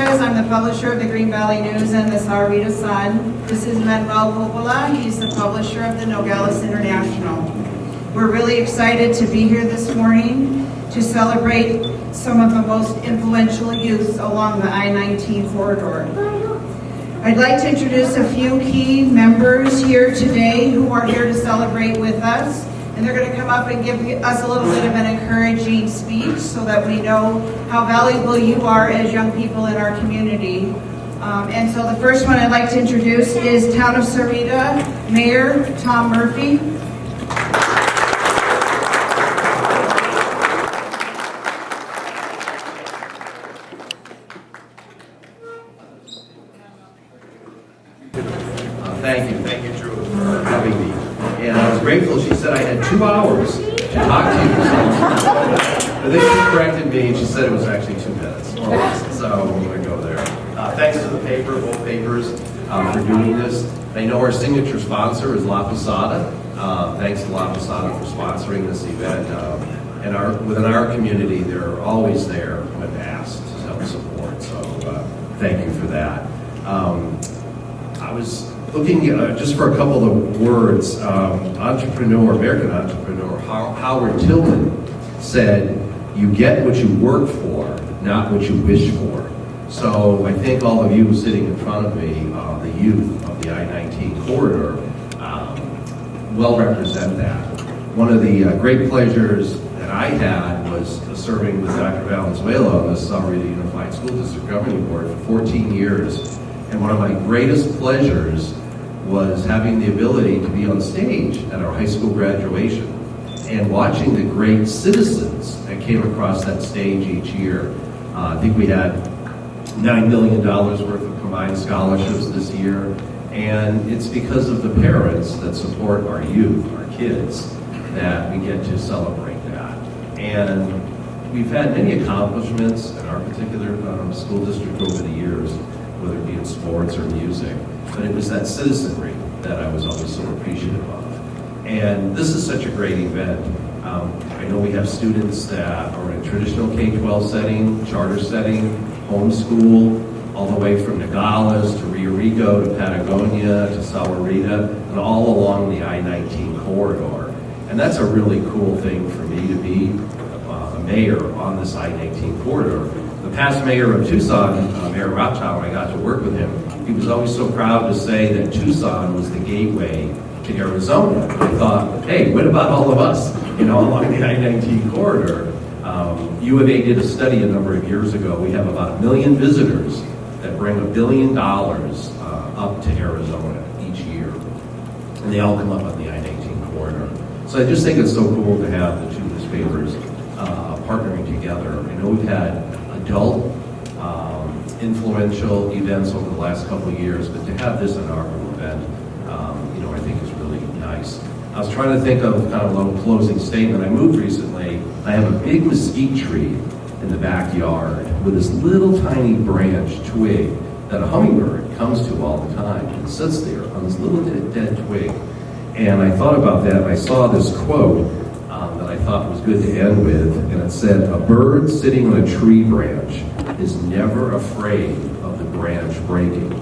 Andes. I'm the publisher of the Green Valley News and the Sahuarita Sun. This is Manuel Coppola. He's the publisher of the Nogales International. We're really excited to be here this morning to celebrate some of the most influential youths along the I-19 corridor. I'd like to introduce a few key members here today who are here to celebrate with us. And they're going to come up and give us a little bit of an encouraging speech so that we know how valuable you are as young people in our community. And so the first one I'd like to introduce is Town of Sahuarita Mayor Tom Murphy. Thank you, Drew, for having me. And I was grateful. She said I had 2 hours to talk to you. But then she corrected me, and she said it was actually 2 minutes. So we're going to go there. Thanks to the paper, both papers, for doing this. I know our signature sponsor is La Posada. Thanks to La Posada for sponsoring this event. And within our community, they're always there when asked to help support. So thank you for that. I was looking just for a couple of words. American entrepreneur Howard Tillman said, "You get what you work for, not what you wish for." So I think all of you sitting in front of me, the youth of the I-19 corridor, well represent that. One of the great pleasures that I had was serving with Dr. Valenzuela on the Sahuarita Unified School District Governing Board for 14 years. And one of my greatest pleasures was having the ability to be on stage at our high school graduation and watching the great citizens that came across that stage each year. I think we had $9 million worth of combined scholarships this year, and it's because of the parents that support our youth, our kids, that we get to celebrate that. And we've had many accomplishments in our particular school district over the years, whether it be in sports or music, but it was that citizenry that I was always so appreciative of. And this is such a great event. I know we have students that are in traditional K-12 setting, charter setting, homeschool, all the way from Nogales to Rio Rico to Patagonia to Sahuarita, and all along the I-19 corridor. And that's a really cool thing for me to be a mayor on this I-19 corridor. The past mayor of Tucson, Mayor Raptow, when I got to work with him, he was always so proud to say that Tucson was the gateway to Arizona. I thought, hey, what about all of us, along the I-19 corridor? U of A did a study a number of years ago. We have about 1 million visitors that bring $1 billion up to Arizona each year. And they all come up on the I-19 corridor. So I just think it's so cool to have the two newspapers partnering together. I know we've had adult influential events over the last couple of years, but to have this inaugural event, I think is really nice. I was trying to think of kind of a little closing statement. I moved recently. I have a big mesquite tree in the backyard with this little tiny branch twig that a hummingbird comes to all the time and sits there on this little dead twig. And I thought about that, and I saw this quote that I thought was good to end with, and it said, "A bird sitting on a tree branch is never afraid of the branch breaking,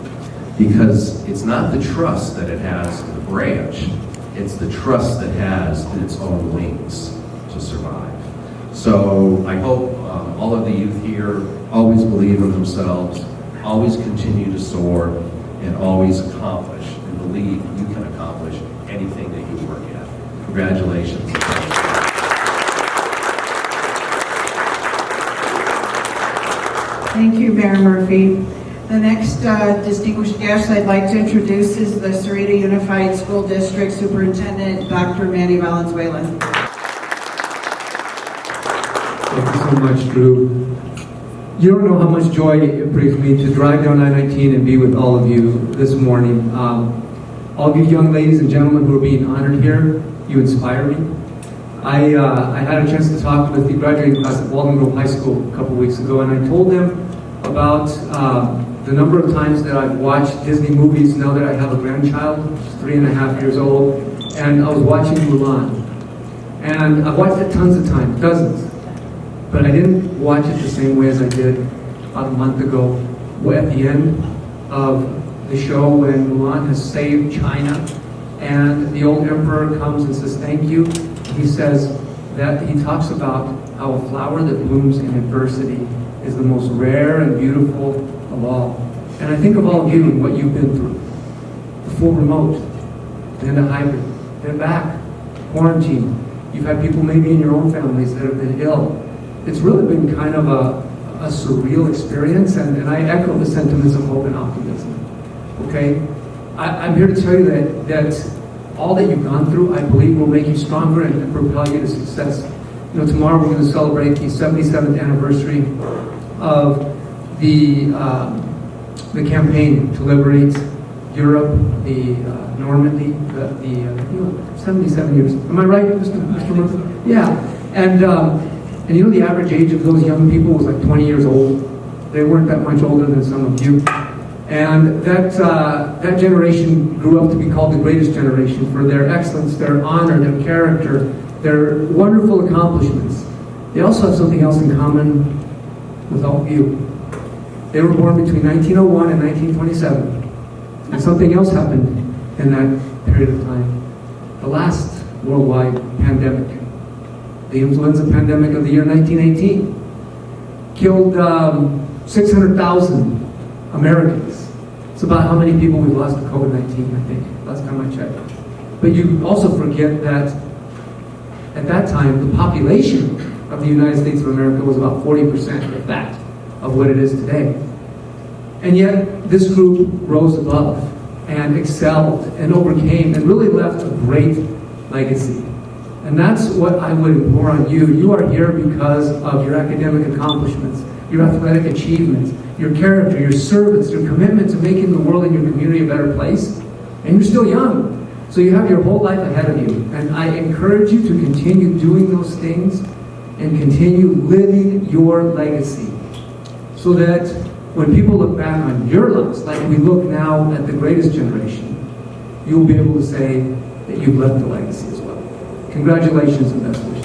because it's not the trust that it has in the branch, it's the trust that it has in its own wings to survive." So I hope all of the youth here always believe in themselves, always continue to soar, and always accomplish and believe you can accomplish anything that you work at. Congratulations. Thank you, Mayor Murphy. The next distinguished guest I'd like to introduce is the Sahuarita Unified School District Superintendent, Dr. Manny Valenzuela. Thank you so much, Drew. You don't know how much joy it brings me to drive down I-19 and be with all of you this morning. All of you young ladies and gentlemen who are being honored here, you inspire me. I had a chance to talk with the graduating class at Walden Grove High School a couple weeks ago, and I told them about the number of times that I've watched Disney movies now that I have a grandchild, who's 3.5 years old, and I was watching Mulan. And I've watched it tons of times, dozens, but I didn't watch it the same way as I did about a month ago at the end of the show when Mulan has saved China and the old emperor comes and says thank you. He says that he talks about how a flower that blooms in adversity is the most rare and beautiful of all. And I think of all of you and what you've been through. The full remote, then the hybrid, then back, quarantine. You've had people maybe in your own families that have been ill. It's really been kind of a surreal experience, and I echo the sentiments of hope and optimism. Okay? I'm here to tell you that all that you've gone through, I believe, will make you stronger and propel you to success. You know, tomorrow we're going to celebrate the 77th anniversary of the campaign to liberate Europe, the Normandy, the 77 years. Am I right, Mr. Murphy? Yeah. And you know the average age of those young people was like 20 years old. They weren't that much older than some of you. And that generation grew up to be called the greatest generation for their excellence, their honor, their character, their wonderful accomplishments. They also have something else in common with all of you. They were born between 1901 and 1927. And something else happened in that period of time. The last worldwide pandemic, the influenza pandemic of the year 1918, killed 600,000 Americans. It's about how many people we've lost to COVID-19, I think, last time I checked. But you also forget that at that time, the population of the United States of America was about 40% of that, of what it is today. And yet, this group rose above and excelled and overcame and really left a great legacy. And that's what I would implore on you. You are here because of your academic accomplishments, your athletic achievements, your character, your service, your commitment to making the world and your community a better place. And you're still young, so you have your whole life ahead of you. And I encourage you to continue doing those things and continue living your legacy so that when people look back on your lives, like we look now at the greatest generation, you'll be able to say that you've left a legacy as well. Congratulations and best wishes.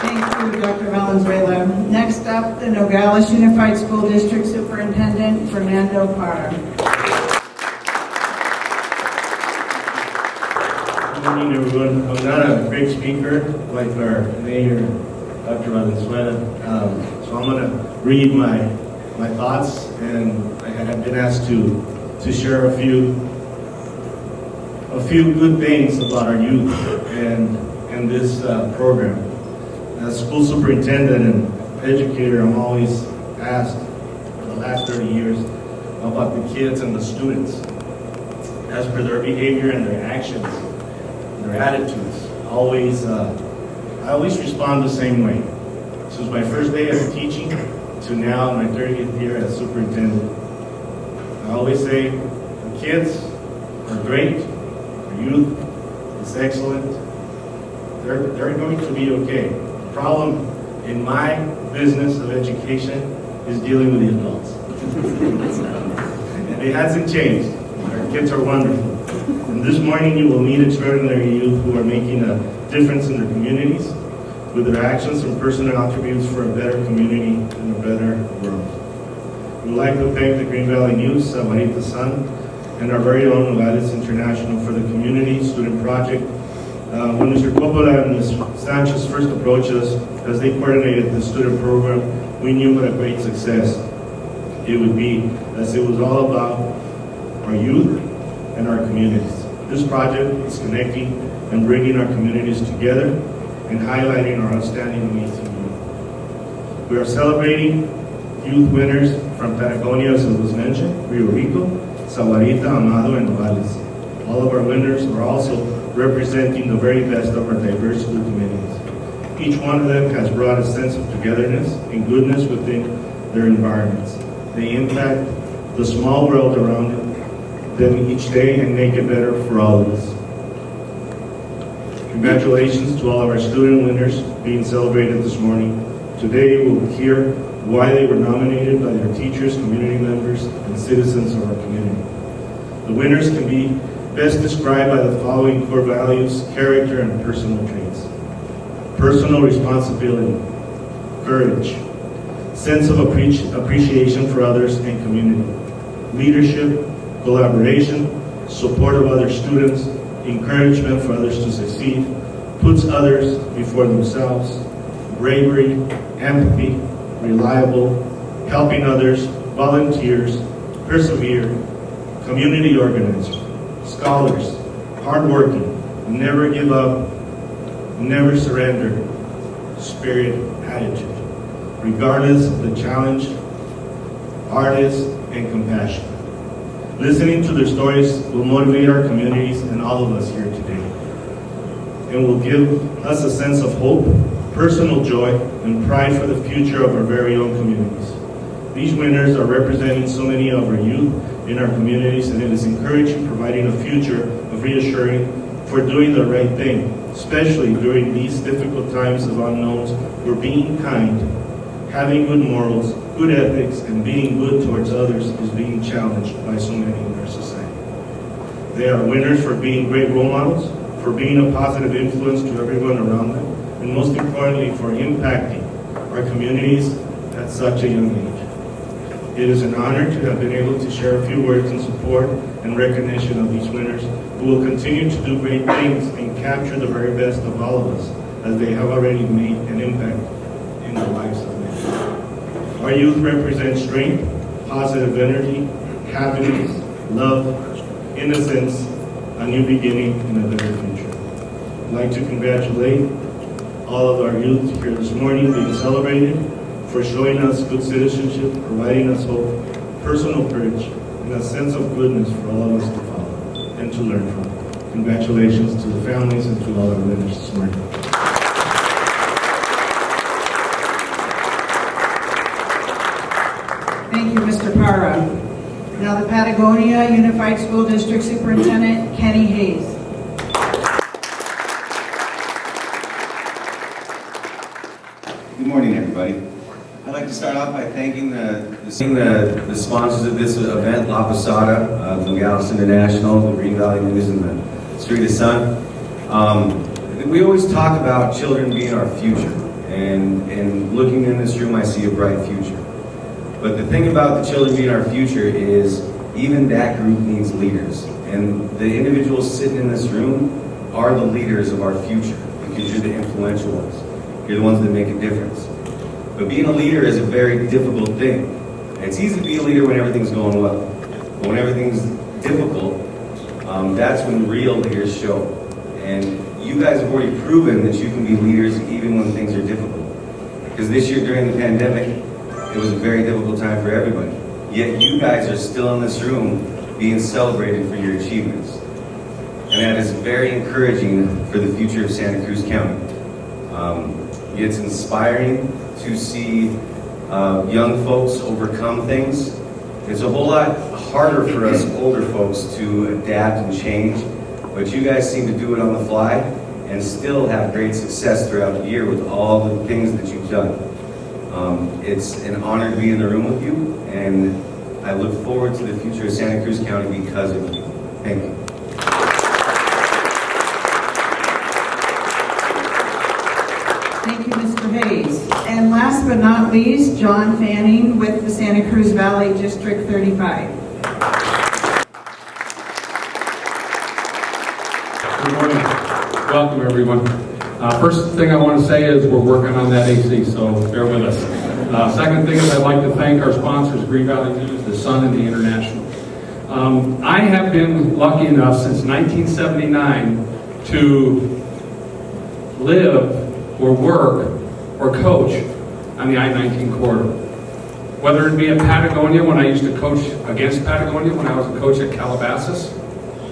Thank you, Dr. Valenzuela. Next up, the Nogales Unified School District Superintendent, Fernando Parra. Good morning, everyone. I'm not a great speaker like our mayor, Dr. Valenzuela, so I'm going to read my thoughts, and I have been asked to share a few good things about our youth and this program. As school superintendent and educator, I'm always asked for the last 30 years about the kids and the students as per their behavior and their actions, their attitudes. I always respond the same way. Since my first day as teaching to now my 30th year as superintendent, I always say the kids are great, the youth is excellent, they're going to be okay. The problem in my business of education is dealing with the adults. And it hasn't changed. Our kids are wonderful. And this morning you will meet extraordinary youth who are making a difference in their communities with their actions and personal attributes for a better community and a better world. We would like to thank the Green Valley News, Samarita Sun, and our very own Nogales International for the Community Student Project. When Mr. Coppola and Ms. Sanchez first approached us as they coordinated the student program, we knew what a great success it would be, as it was all about our youth and our communities. This project is connecting and bringing our communities together and highlighting our outstanding amazing youth. We are celebrating youth winners from Patagonia, as it was mentioned, Rio Rico, Sahuarita, Amado, and Nogales. All of our winners are also representing the very best of our diverse youth communities. Each one of them has brought a sense of togetherness and goodness within their environments. They impact the small world around them each day and make it better for all of us. Congratulations to all of our student winners being celebrated this morning. Today you will hear why they were nominated by their teachers, community members, and citizens of our community. The winners can be best described by the following core values, character, and personal traits. Personal responsibility. courage, sense of appreciation for others and community, leadership, collaboration, support of other students, encouragement for others to succeed, puts others before themselves, bravery, empathy, reliable, helping others, volunteers, persevere, community organizer, scholars, hardworking, never give up, never surrender, spirit, attitude, regardless of the challenge, artist, and compassion. Listening to their stories will motivate our communities and all of us here today, and will give us a sense of hope, personal joy, and pride for the future of our very own communities. These winners are representing so many of our youth in our communities, and it is encouraging, providing a future of reassuring for doing the right thing, especially during these difficult times of unknowns, where being kind, having good morals, good ethics, and being good towards others is being challenged by so many in our society. They are winners for being great role models, for being a positive influence to everyone around them, and most importantly, for impacting our communities at such a young age. It is an honor to have been able to share a few words in support and recognition of these winners, who will continue to do great things and capture the very best of all of us, as they have already made an impact in the lives of many. Our youth represent strength, positive energy, happiness, love, innocence, a new beginning, and a better future. I'd like to congratulate all of our youth here this morning being celebrated for showing us good citizenship, providing us hope, personal courage, and a sense of goodness for all of us to follow and to learn from. Congratulations to the families and to all our winners this morning. Thank you, Mr. Parra. Now the Patagonia Unified School District Superintendent, Kenny Hayes. Good morning, everybody. I'd like to start off by thanking the sponsors of this event, La Posada, Nogales International, the Green Valley News, and the Street of Sun. We always talk about children being our future, and looking in this room, I see a bright future. But the thing about the children being our future is even that group needs leaders, and the individuals sitting in this room are the leaders of our future, because you're the influential ones. You're the ones that make a difference. But being a leader is a very difficult thing. It's easy to be a leader when everything's going well. But when everything's difficult, that's when real leaders show. And you guys have already proven that you can be leaders even when things are difficult. Because this year during the pandemic, it was a very difficult time for everybody. Yet you guys are still in this room being celebrated for your achievements. And that is very encouraging for the future of Santa Cruz County. It's inspiring to see young folks overcome things. It's a whole lot harder for us older folks to adapt and change, but you guys seem to do it on the fly and still have great success throughout the year with all the things that you've done. It's an honor to be in the room with you, and I look forward to the future of Santa Cruz County because of you. Thank you. Thank you, Mr. Hayes. And last but not least, John Fanning with the Santa Cruz Valley District 35. Good morning. Welcome, everyone. First thing I want to say is we're working on that AC, so bear with us. Second thing is I'd like to thank our sponsors, Green Valley News, the Sun, and the International. I have been lucky enough since 1979 to live or work or coach on the I-19 corridor. Whether it be at Patagonia, when I used to coach against Patagonia, when I was a coach at Calabasas.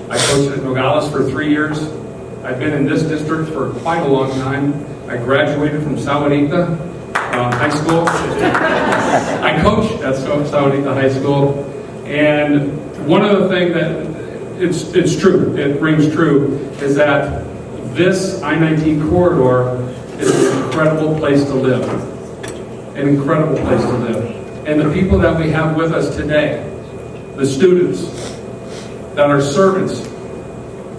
I coached at Nogales for 3 years. I've been in this district for quite a long time. I graduated from Sahuarita High School. I coached at Sahuarita High School. And one of the things that it's true, it rings true, is that this I-19 corridor is an incredible place to live. An incredible place to live. And the people that we have with us today, the students that are servants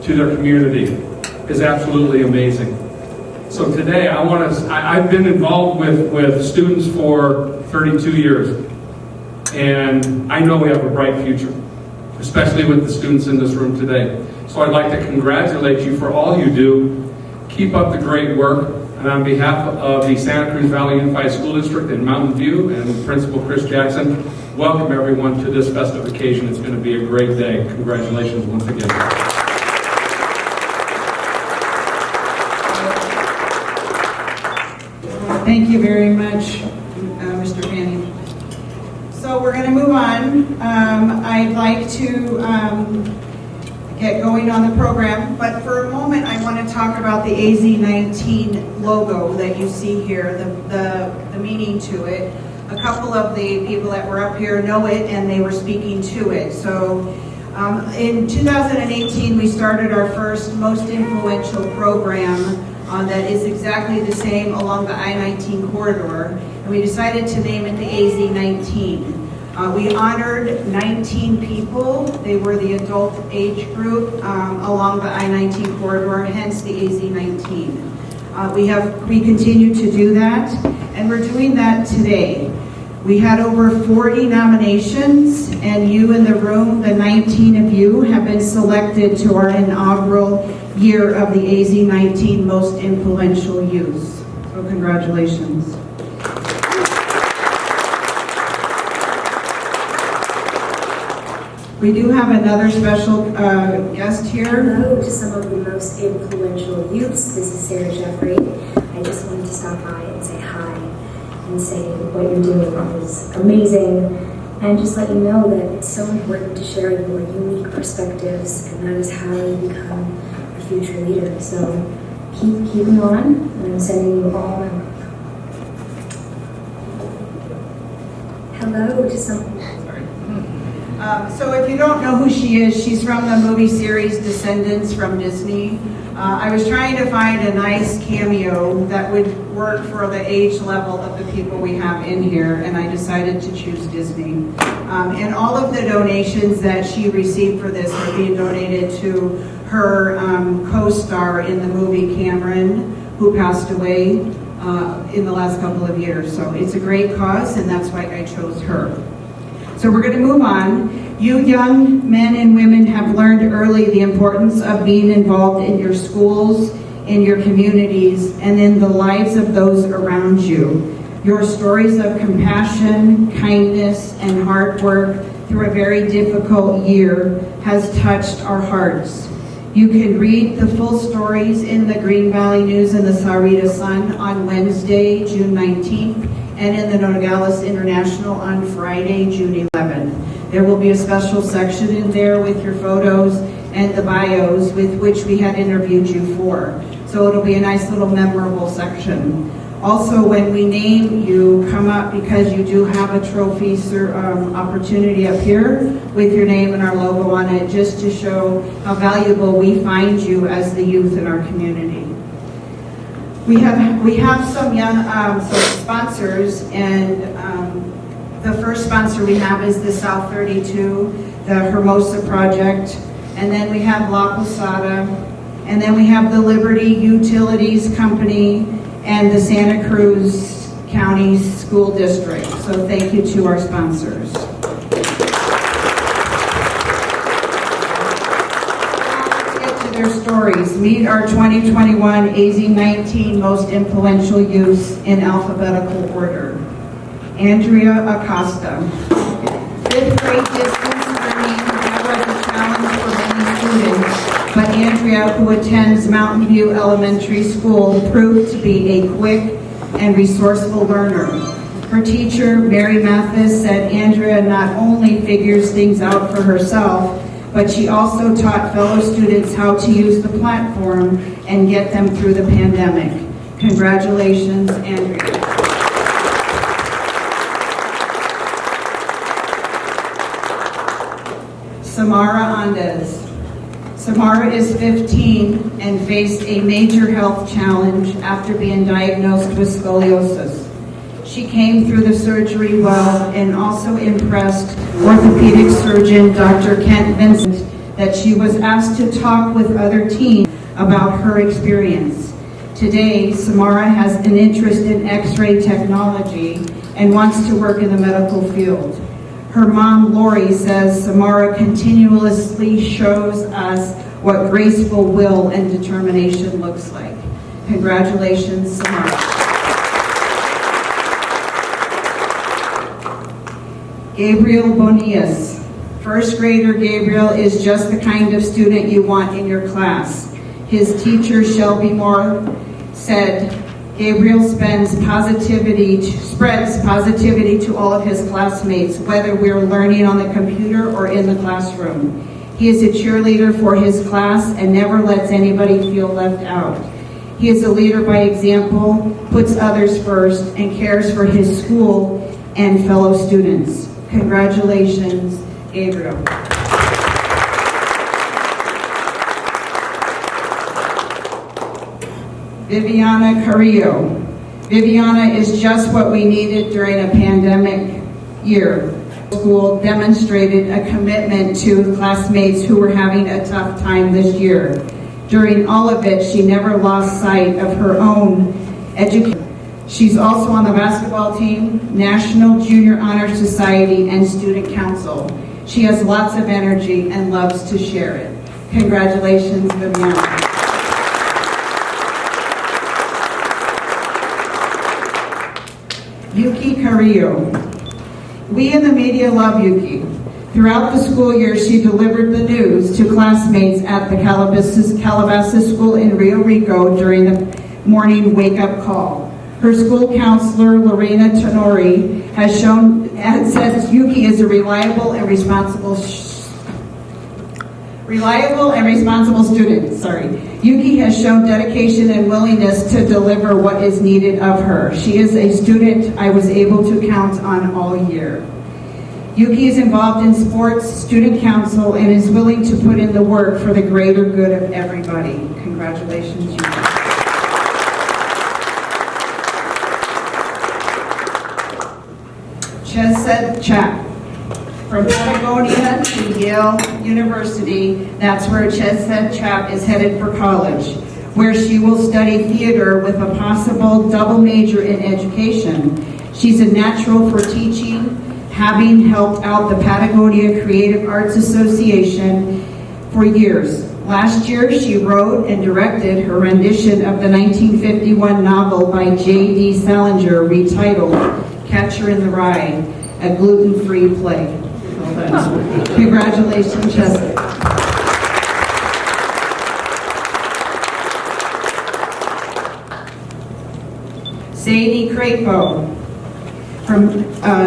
to their community, is absolutely amazing. So today I've been involved with students for 32 years, and I know we have a bright future, especially with the students in this room today. So I'd like to congratulate you for all you do. Keep up the great work. And on behalf of the Santa Cruz Valley Unified School District in Mountain View and Principal Chris Jackson, welcome everyone to this festive occasion. It's going to be a great day. Congratulations once again. Thank you very much, Mr. Fanning. So we're going to move on. I'd like to get going on the program, but for a moment I want to talk about the AZ19 logo that you see here, the meaning to it. A couple of the people that were up here know it, and they were speaking to it. So in 2018 we started our first most influential program that is exactly the same along the I-19 corridor, and we decided to name it the AZ19. We honored 19 people. They were the adult age group along the I-19 corridor, hence the AZ19. We continue to do that, and we're doing that today. We had over 40 nominations, and you in the room, the 19 of you, have been selected to our inaugural year of the AZ19 Most Influential Youth. So congratulations. We do have another special guest here. Hello to some of the most influential youths. This is Sarah Jeffrey. I just wanted to stop by and say hi and say what you're doing is amazing, and just let you know that it's so important to share your unique perspectives, and that is how you become a future leader. So keep keeping on, and I'm sending you all my love. Hello to some. So if you don't know who she is, she's from the movie series Descendants from Disney. I was trying to find a nice cameo that would work for the age level of the people we have in here, and I decided to choose Disney. And all of the donations that she received for this are being donated to her co-star in the movie, Cameron, who passed away in the last couple of years. So it's a great cause, and that's why I chose her. So we're going to move on. You young men and women have learned early the importance of being involved in your schools, in your communities, and in the lives of those around you. Your stories of compassion, kindness, and hard work through a very difficult year has touched our hearts. You can read the full stories in the Green Valley News and the Sahuarita Sun on Wednesday, June 19th, and in the Nogales International on Friday, June 11th. There will be a special section in there with your photos and the bios with which we had interviewed you for. So it'll be a nice little memorable section. Also, when we name you, come up because you do have a trophy opportunity up here with your name and our logo on it, just to show how valuable we find you as the youth in our community. We have some young some sponsors, and the first sponsor we have is the South 32, the Hermosa Project, and then we have La Posada, and then we have the Liberty Utilities Company and the Santa Cruz County School District. So thank you to our sponsors. Their stories. Meet our 2021 AZ19 Most Influential Youths in alphabetical order. Andrea Acosta. Fifth grade distance learning was a challenge for many students, but Andrea, who attends Mountain View Elementary School, proved to be a quick and resourceful learner. Her teacher, Mary Mathis, said Andrea not only figures things out for herself, but she also taught fellow students how to use the platform and get them through the pandemic. Congratulations, Andrea. Samara Andes. Samara is 15 and faced a major health challenge after being diagnosed with scoliosis. She came through the surgery well and also impressed orthopedic surgeon Dr. Kent Vincent that she was asked to talk with other teens about her experience. Today, Samara has an interest in X-ray technology and wants to work in the medical field. Her mom, Lori, says Samara continuously shows us what graceful will and determination looks like. Congratulations, Samara. Gabriel Bonillas. First grader Gabriel is just the kind of student you want in your class. His teacher, Shelby Moore, said, Gabriel spreads positivity to all of his classmates, whether we're learning on the computer or in the classroom. He is a cheerleader for his class and never lets anybody feel left out. He is a leader by example, puts others first, and cares for his school and fellow students. Congratulations, Gabriel. Viviana Carrillo. Viviana is just what we needed during a pandemic year. School demonstrated a commitment to classmates who were having a tough time this year. During all of it, she never lost sight of her own education. She's also on the basketball team, National Junior Honor Society, and Student Council. She has lots of energy and loves to share it. Congratulations, Viviana. Yuki Carrillo. We in the media love Yuki. Throughout the school year, she delivered the news to classmates at the Calabasas School in Rio Rico during the morning wake-up call. Her school counselor, Lorena Tenori, says Yuki is a reliable and responsible student. Yuki has shown dedication and willingness to deliver what is needed of her. She is a student I was able to count on all year. Yuki is involved in sports, student council, and is willing to put in the work for the greater good of everybody. Congratulations, Yuki. Chesed Chap. From Patagonia to Yale University, that's where Chesed Chap is headed for college, where she will study theater with a possible double major in education. She's a natural for teaching, having helped out the Patagonia Creative Arts Association for years. Last year, she wrote and directed her rendition of the 1951 novel by J.D. Salinger, retitled Catcher in the Rye, a gluten-free play. Congratulations, Chesed. Sadie Crapo.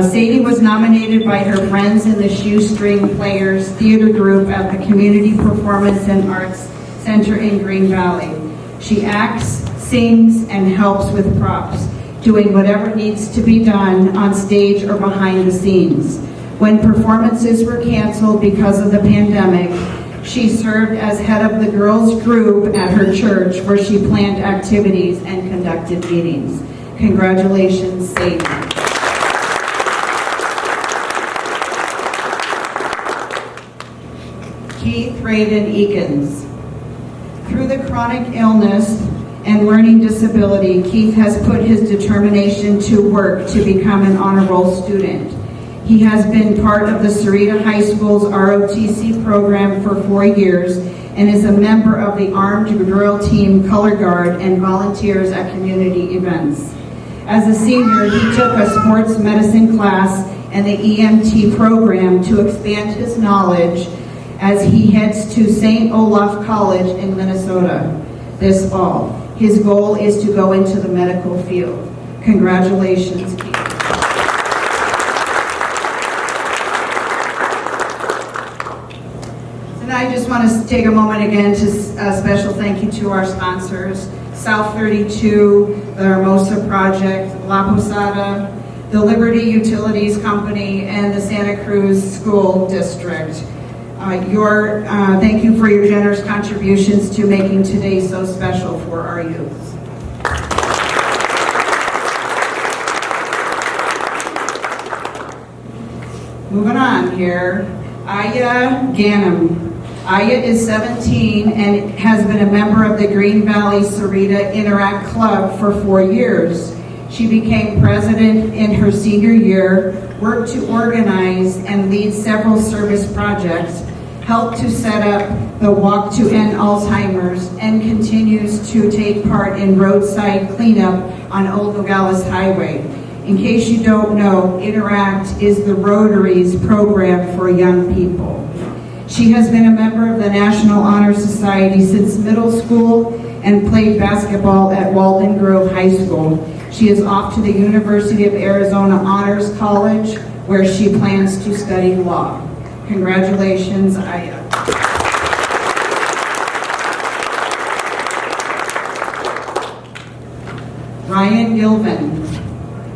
Sadie was nominated by her friends in the Shoestring Players Theater Group at the Community Performance and Arts Center in Green Valley. She acts, sings, and helps with props, doing whatever needs to be done on stage or behind the scenes. When performances were canceled because of the pandemic, she served as head of the girls' group at her church, where she planned activities and conducted meetings. Congratulations, Sadie. Keith-Raydon Eakins. Through the chronic illness and learning disability, Keith has put his determination to work to become an honor roll student. He has been part of the Sarita High School's ROTC program for 4 years and is a member of the Armed Drill Team Color Guard and volunteers at community events. As a senior, he took a sports medicine class and the EMT program to expand his knowledge as he heads to St. Olaf College in Minnesota this fall. His goal is to go into the medical field. Congratulations, Keith. And I just want to take a moment again to special thank you to our sponsors, South 32, the Hermosa Project, La Posada, the Liberty Utilities Company, and the Santa Cruz School District. Thank you for your generous contributions to making today so special for our youth. Moving on here, Ayah Ghannam. Ayah is 17 and has been a member of the Green Valley Sarita Interact Club for 4 years. She became president in her senior year, worked to organize and lead several service projects, helped to set up the Walk to End Alzheimer's, and continues to take part in roadside cleanup on Old Nogales Highway. In case you don't know, Interact is the Rotary's program for young people. She has been a member of the National Honor Society since middle school and played basketball at Walden Grove High School. She is off to the University of Arizona Honors College, where she plans to study law. Congratulations, Ayah. Ryan Gilvin.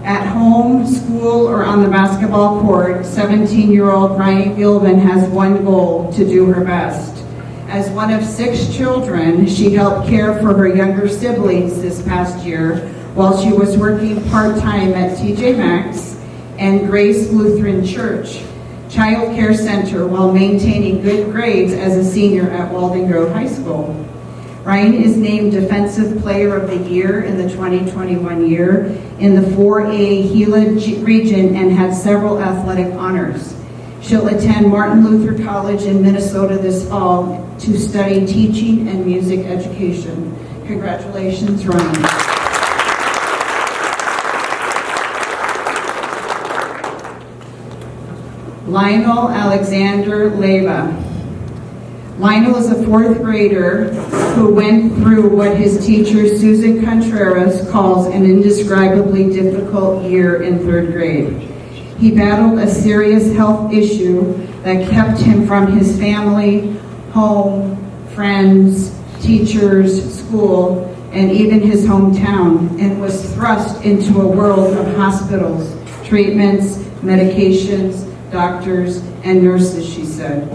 At home, school, or on the basketball court, 17-year-old Ryan Gilvin has one goal: to do her best. As one of 6 children, she helped care for her younger siblings this past year while she was working part-time at TJ Maxx and Grace Lutheran Church Child Care Center while maintaining good grades as a senior at Walden Grove High School. Ryan is named Defensive Player of the Year in the 2021 year in the 4A Gila region and had several athletic honors. She'll attend Martin Luther College in Minnesota this fall to study teaching and music education. Congratulations, Ryan. Leonel Alexander Leyva. Lionel is a 4th grader who went through what his teacher Susan Contreras calls an indescribably difficult year in 3rd grade. He battled a serious health issue that kept him from his family, home, friends, teachers, school, and even his hometown, and was thrust into a world of hospitals, treatments, medications, doctors, and nurses, she said.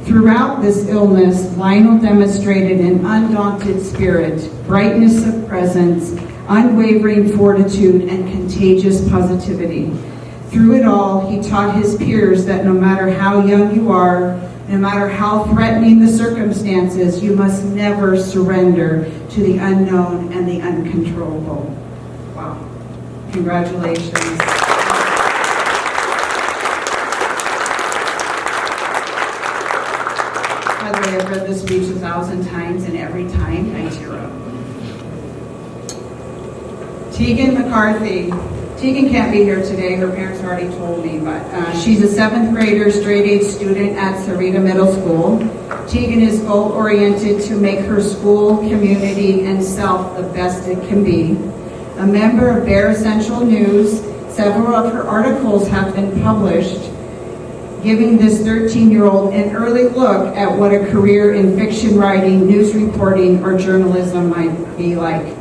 Throughout this illness, Lionel demonstrated an undaunted spirit, brightness of presence, unwavering fortitude, and contagious positivity. Through it all, he taught his peers that no matter how young you are, no matter how threatening the circumstances, you must never surrender to the unknown and the uncontrollable. Wow. Congratulations. By the way, I've read this speech 1,000 times, and every time I tear up. Tegan McCarthy. Tegan can't be here today. Her parents already told me, but she's a 7th grader, straight-A student at Sarita Middle School. Tegan is goal-oriented to make her school, community, and self the best it can be. A member of Bear Essential News, several of her articles have been published, giving this 13-year-old an early look at what a career in fiction writing, news reporting, or journalism might be like.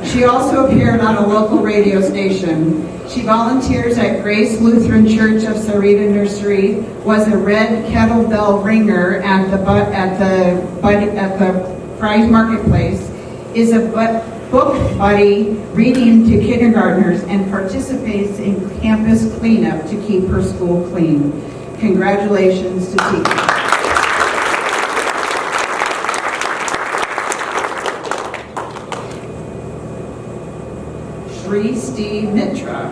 She also appeared on a local radio station. She volunteers at Grace Lutheran Church of Sarita Nursery, was a red kettlebell ringer at the Fry's Marketplace, is a book buddy reading to kindergartners, and participates in campus cleanup to keep her school clean. Congratulations to Tegan. Srishti Mitra.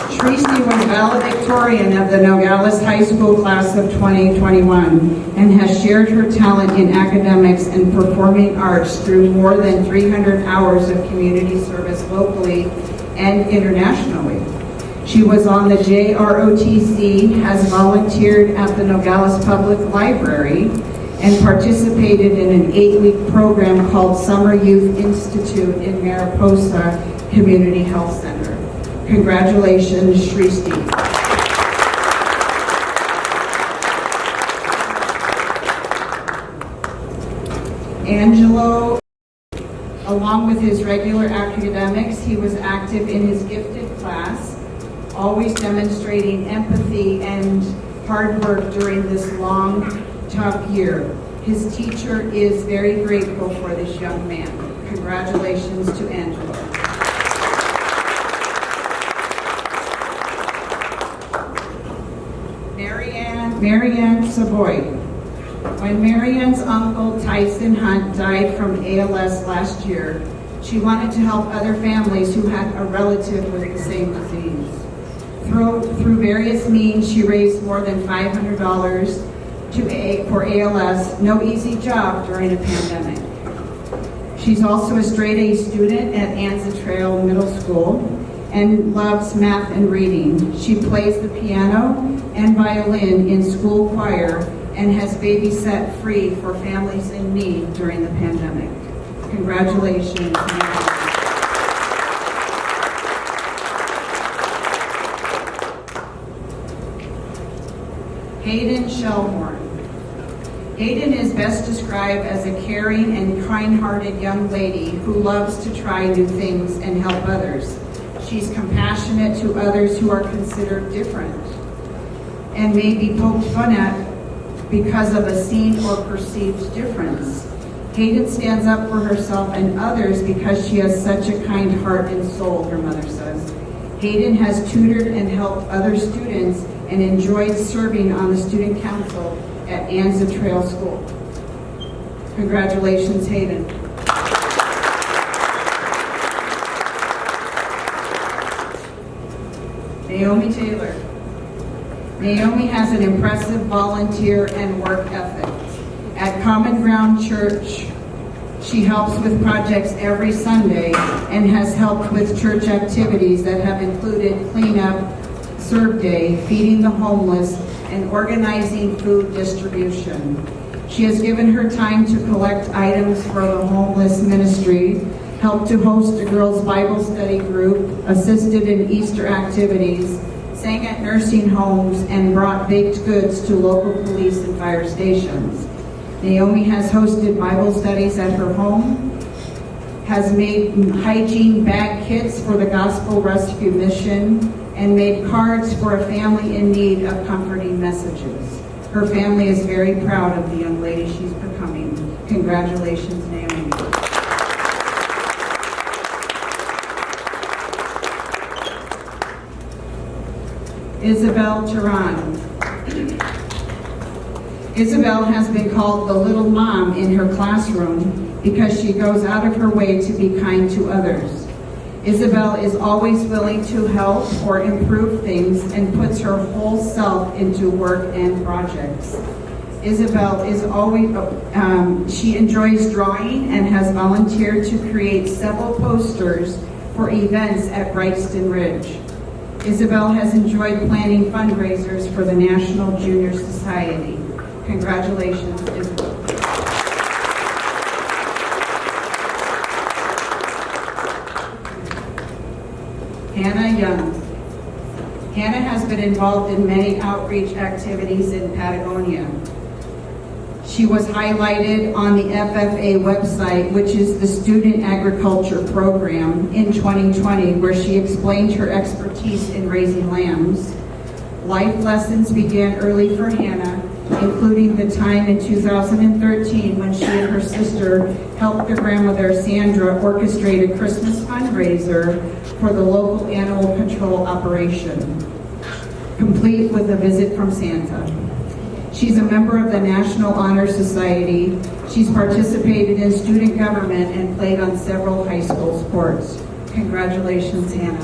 Srishti was valedictorian of the Nogales High School class of 2021 and has shared her talent in academics and performing arts through more than 300 hours of community service locally and internationally. She was on the JROTC, has volunteered at the Nogales Public Library, and participated in an 8-week program called Summer Youth Institute in Mariposa Community Health Center. Congratulations, Srishti. Angelo, along with his regular academics, he was active in his gifted class, always demonstrating empathy and hard work during this long, tough year. His teacher is very grateful for this young man. Congratulations to Angelo. Mariann Savole. When Mariann's uncle Tyson Hunt died from ALS last year, she wanted to help other families who had a relative with the same disease. Through various means, she raised more than $500 for ALS, no easy job during a pandemic. She's also a straight A student at Anza Trail Middle School and loves math and reading. She plays the piano and violin in school choir and has babysat free for families in need during the pandemic. Congratulations. Hayden Schellhorn. Hayden is best described as a caring and kind-hearted young lady who loves to try new things and help others. She's compassionate to others who are considered different and may be poked fun at because of a seen or perceived difference. Hayden stands up for herself and others because she has such a kind heart and soul, her mother says. Hayden has tutored and helped other students and enjoyed serving on the student council at Anza Trail School. Congratulations, Hayden. Naomi Taylor. Naomi has an impressive volunteer and work ethic. At Common Ground Church, she helps with projects every Sunday and has helped with church activities that have included cleanup, Serve Day, feeding the homeless, and organizing food distribution. She has given her time to collect items for the homeless ministry, helped to host a girls' Bible study group, assisted in Easter activities, sang at nursing homes, and brought baked goods to local police and fire stations. Naomi has hosted Bible studies at her home, has made hygiene bag kits for the Gospel Rescue Mission, and made cards for a family in need of comforting messages. Her family is very proud of the young lady she's becoming. Congratulations, Naomi. Isabel Teran. Isabel has been called the little mom in her classroom because she goes out of her way to be kind to others. Isabel is always willing to help or improve things and puts her whole self into work and projects. Isabel is always, she enjoys drawing and has volunteered to create several posters for events at Brightston Ridge. Isabel has enjoyed planning fundraisers for the National Junior Society. Congratulations, Isabel. Hannah Young. Hannah has been involved in many outreach activities in Patagonia. She was highlighted on the FFA website, which is the Student Agriculture Program, in 2020, where she explained her expertise in raising lambs. Life lessons began early for Hannah, including the time in 2013 when she and her sister helped their grandmother Sandra orchestrate a Christmas fundraiser for the local animal control operation, complete with a visit from Santa. She's a member of the National Honor Society. She's participated in student government and played on several high school sports. Congratulations, Hannah.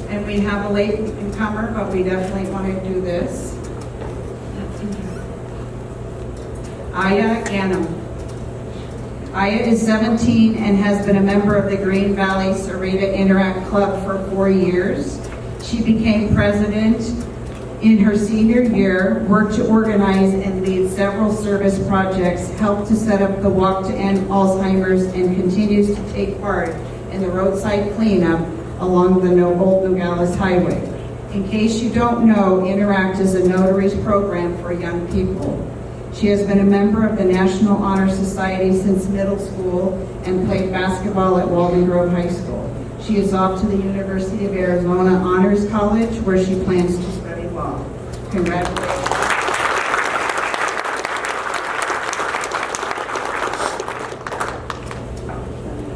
And we have a late newcomer, but we definitely want to do this. Ayah Ghannam. Ayah is 17 and has been a member of the Green Valley Sarita Interact Club for 4 years. She became president in her senior year, worked to organize and lead several service projects, helped to set up the Walk to End Alzheimer's, and continues to take part in the roadside cleanup along the Old Nogales Highway. In case you don't know, Interact is a notaries program for young people. She has been a member of the National Honor Society since middle school and played basketball at Walden Grove High School. She is off to the University of Arizona Honors College, where she plans to study law. Congratulations.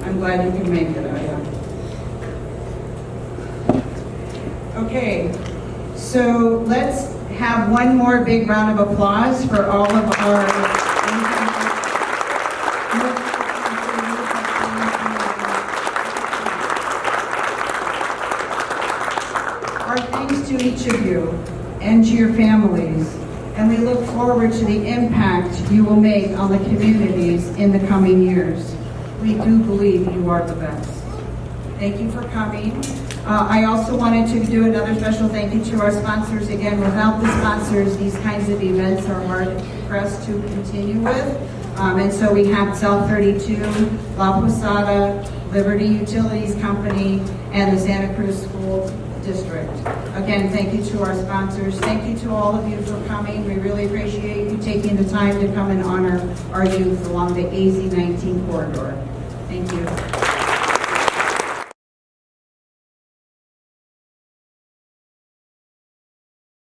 I'm glad you can make it, Ayah. So let's have one more big round of applause for all of our thanks to each of you and to your families, and we look forward to the impact you will make on the communities in the coming years. We do believe you are the best. Thank you for coming. I also wanted to do another special thank you to our sponsors. Again, without the sponsors, these kinds of events are hard for us to continue with. And so we have Cell 32, La Posada, Liberty Utilities Company, and the Santa Cruz School District. Again, thank you to our sponsors. Thank you to all of you for coming. We really appreciate you taking the time to come and honor our youth along the AZ19 corridor. Thank you.